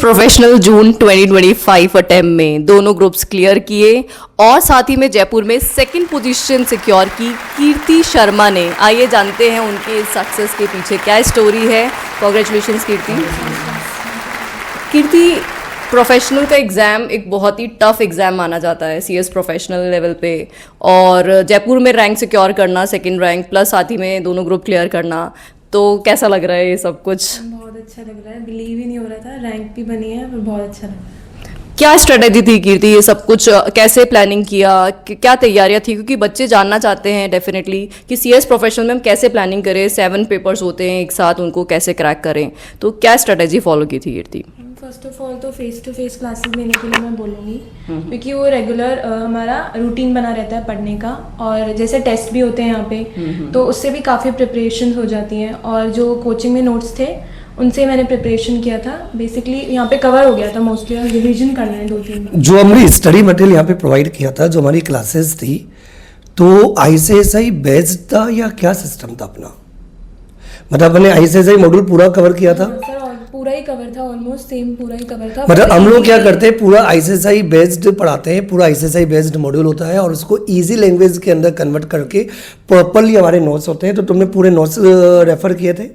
Professional जून 2025 attempt में दोनों groups clear किए और साथ ही में जयपुर में सेकंड पोजीशन सिक्योर की कीर्ति शर्मा ने। आइए जानते हैं उनके सक्सेस के पीछे क्या स्टोरी है। कॉन्ग्रेचुलेशंस कीर्ति। कीर्ति, प्रोफेशनल का एग्ज़ाम एक बहुत ही टफ एग्ज़ाम माना जाता है सीएस प्रोफेशनल लेवल पे, और जयपुर में रैंक सिक्योर करना, सेकंड रैंक प्लस साथ ही में दोनों ग्रुप क्लियर करना, तो कैसा लग रहा है ये सब कुछ? बहुत अच्छा लग रहा है, बिलीव ही नहीं हो रहा था, रैंक भी बनी है और बहुत अच्छा लग रहा है। क्या स्ट्रेटेजी थी कीर्ति, ये सब कुछ कैसे प्लानिंग किया, क्या तैयारियां थी? क्योंकि बच्चे जानना चाहते हैं डेफिनेटली कि सीएस प्रोफेशनल में हम कैसे प्लानिंग करें, 7 पेपर्स होते हैं एक साथ, उनको कैसे क्रैक करें, तो क्या स्ट्रेटेजी फॉलो की थी कीर्ति? फर्स्ट ऑफ ऑल तो फेस टू फेस क्लासेस लेने के लिए मैं बोलूँगी, क्योंकि वो रेगुलर हमारा रूटीन बना रहता है पढ़ने का, और जैसे टेस्ट भी होते हैं यहाँ पे, तो उससे भी काफ़ी प्रिपरेशन हो जाती हैं। और जो कोचिंग में नोट्स थे उनसे मैंने प्रिपरेशन किया था, बेसिकली यहाँ पे कवर हो गया था मोस्टली, और रिवीजन करना है 2-3 जो हमने स्टडी मटेरियल यहाँ पे प्रोवाइड किया था, जो हमारी क्लासेस थी, तो आईसीएसआई बेस्ड था या क्या सिस्टम था अपना? मतलब हमने आईसीएसआई मॉड्यूल पूरा कवर किया था? सर पूरा ही कवर था, ऑलमोस्ट सेम पूरा ही कवर था। मतलब हम लोग क्या करते हैं, पूरा आईसीएसआई बेस्ड पढ़ाते हैं, पूरा आईसीएसआई बेस्ड मॉड्यूल होता है और उसको इजी लैंग्वेज के अंदर कन्वर्ट करके प्रॉपरली हमारे नोट्स होते हैं। तो तुमने पूरे नोट्स रेफर किए थे?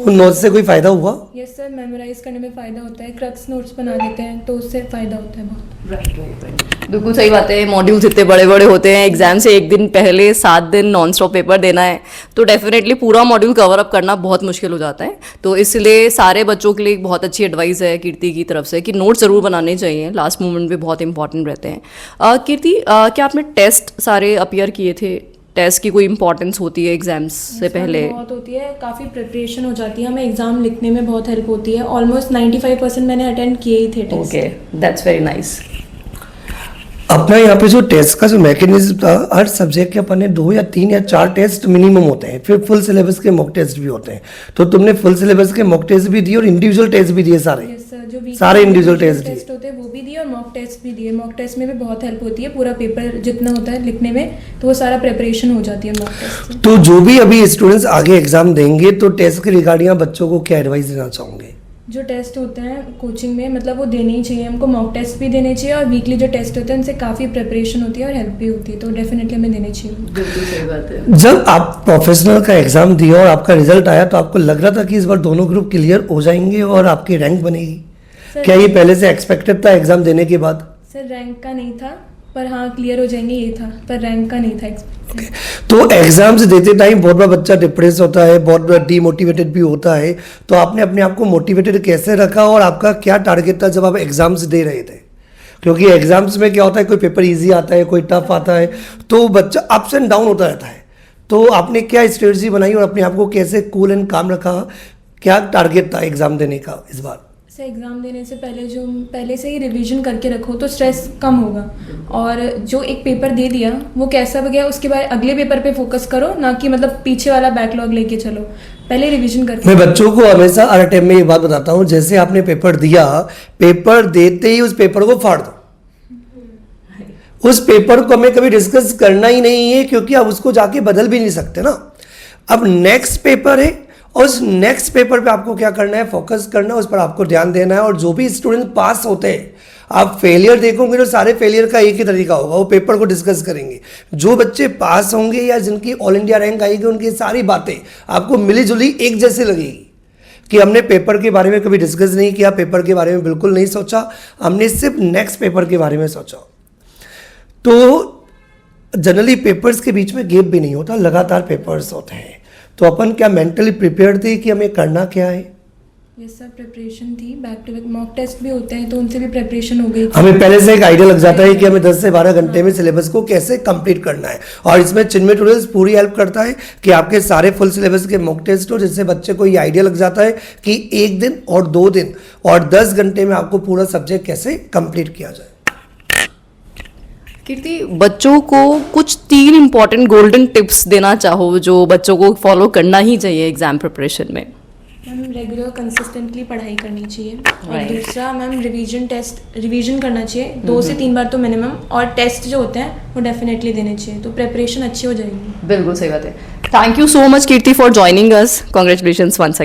उन नोट्स से कोई फायदा हुआ? यस सर, मेमोराइज करने में फायदा होता है, क्रक्स नोट्स बना लेते हैं तो उससे फायदा होता है बहुत। राइट, बिल्कुल सही बात है। मॉड्यूल्स इतने बड़े बड़े होते हैं, एग्जाम से एक दिन पहले 7 दिन नॉन स्टॉप पेपर देना है, तो डेफिनेटली पूरा मॉड्यूल कवर अप करना बहुत मुश्किल हो जाता है। तो इसलिए सारे बच्चों के लिए एक बहुत अच्छी एडवाइस है कीर्ति की तरफ से कि नोट्स ज़रूर बनाने चाहिए, लास्ट मोमेंट पे बहुत इंपॉर्टेंट रहते हैं। कीर्ति, क्या आपने टेस्ट सारे अपीयर किए थे? टेस्ट की कोई इंपॉर्टेंस होती है एग्जाम्स से पहले? बहुत होती है, काफ़ी प्रिपरेशन हो जाती है, हमें एग्जाम लिखने में बहुत हेल्प होती है। ऑलमोस्ट 95% मैंने अटेंड किए ही थे test. Okay, that's very nice. अपना यहाँ पे जो टेस्ट का जो मैकेनिज्म था, हर सब्जेक्ट के अपन ने 2 या 3 या 4 टेस्ट मिनिमम होते हैं, फिर फुल सिलेबस के मॉक टेस्ट भी होते हैं। तो तुमने फुल सिलेबस के मॉक टेस्ट भी दिए और इंडिविजुअल टेस्ट भी दिए सारे? सारे इंडिविजुअल टेस्ट होते हैं वो भी दिए और मॉक टेस्ट भी दिए। मॉक टेस्ट में भी बहुत हेल्प होती है, पूरा पेपर जितना होता है लिखने में, तो वो सारा प्रिपरेशन हो जाती है मॉक टेस्ट से। तो जो भी अभी स्टूडेंट्स आगे एग्जाम देंगे, तो टेस्ट के रिगार्डिंग बच्चों को क्या एडवाइस देना चाहोगे? जो टेस्ट होते हैं कोचिंग में, मतलब वो देने ही चाहिए हमको, मॉक टेस्ट भी देने चाहिए, और वीकली जो टेस्ट होते हैं उनसे काफ़ी प्रिपरेशन होती है और हेल्प भी होती है, तो डेफिनेटली हमें देने चाहिए। बिल्कुल सही बात है। जब आप प्रोफेशनल का एग्जाम दिया और आपका रिजल्ट आया, तो आपको लग रहा था कि इस बार दोनों ग्रुप क्लियर हो जाएंगे और आपकी रैंक बनेगी? क्या ये पहले से एक्सपेक्टेड था एग्जाम देने के बाद? सर रैंक का नहीं था, पर हाँ क्लियर हो जाएंगे ये था, पर रैंक का नहीं था एक्सपेक्टेड। तो एग्जाम्स देते टाइम बहुत बार बच्चा डिप्रेस होता है, बहुत बार डीमोटिवेटेड भी होता है, तो आपने अपने आप को मोटिवेटेड कैसे रखा और आपका क्या टारगेट था जब आप एग्जाम्स दे रहे थे? क्योंकि एग्जाम्स में क्या होता है, कोई पेपर ईजी आता है, कोई टफ आता है, तो बच्चा अप्स एंड डाउन होता रहता है। तो आपने क्या स्ट्रेटजी बनाई और अपने आप को कैसे कूल एंड काम रखा? क्या टारगेट था एग्जाम देने का इस बार? एग्ज़ाम देने से पहले जो पहले से ही रिवीजन करके रखो तो स्ट्रेस कम होगा, और जो एक पेपर दे दिया वो कैसा गया उसके बाद अगले पेपर पे फोकस करो, ना कि मतलब पीछे वाला बैकलॉग लेके चलो, पहले रिवीजन करके। मैं बच्चों को हमेशा हर टाइम में ये बात बताता हूँ, जैसे आपने पेपर दिया, पेपर देते ही उस पेपर को फाड़ दो। उस पेपर को हमें कभी डिस्कस करना ही नहीं है, क्योंकि आप उसको जाके बदल भी नहीं सकते ना। अब नेक्स्ट पेपर है और उस नेक्स्ट पेपर पे आपको क्या करना है, फोकस करना है, उस पर आपको ध्यान देना है। और जो भी स्टूडेंट पास होते हैं, आप फेलियर देखोगे तो सारे फेलियर का एक ही तरीका होगा, वो पेपर को डिस्कस करेंगे। जो बच्चे पास होंगे या जिनकी ऑल इंडिया रैंक आएगी, उनकी सारी बातें आपको मिली जुली एक जैसी लगेगी कि हमने पेपर के बारे में कभी डिस्कस नहीं किया, पेपर के बारे में बिल्कुल नहीं सोचा, हमने सिर्फ नेक्स्ट पेपर के बारे में सोचा। तो जनरली पेपर्स के बीच में गैप भी नहीं होता, लगातार पेपर्स होते हैं। तो अपन क्या मेंटली प्रिपेयर थे कि हमें करना क्या है? यस सर, प्रिपरेशन थी, back to back mock test भी होते हैं तो उनसे भी प्रिपरेशन हो गई। हमें पहले से एक आइडिया लग जाता है कि हमें 10 से 12 घंटे में सिलेबस को कैसे कंप्लीट करना है, और इसमें चिन्मय ट्यूटोरियल्स पूरी हेल्प करता है कि आपके सारे फुल सिलेबस के मॉक टेस्ट हो, जिससे बच्चे को ये आइडिया लग जाता है कि 1 दिन और 2 दिन और 10 घंटे में आपको पूरा सब्जेक्ट कैसे कंप्लीट किया जाए। कीर्ति, बच्चों को कुछ 3 इंपॉर्टेंट गोल्डन टिप्स देना चाहो जो बच्चों को फॉलो करना ही चाहिए एग्जाम प्रिपरेशन में? मैम रेगुलर कंसिस्टेंटली पढ़ाई करनी चाहिए, और दूसरा मैम रिवीजन करना चाहिए 2 से 3 बार तो मिनिमम, और टेस्ट जो होते हैं वो डेफिनेटली देने चाहिए, तो प्रिपरेशन अच्छी हो जाएगी। बिल्कुल सही बात है। Thank you so much Kirti for joining us. Congratulations once again.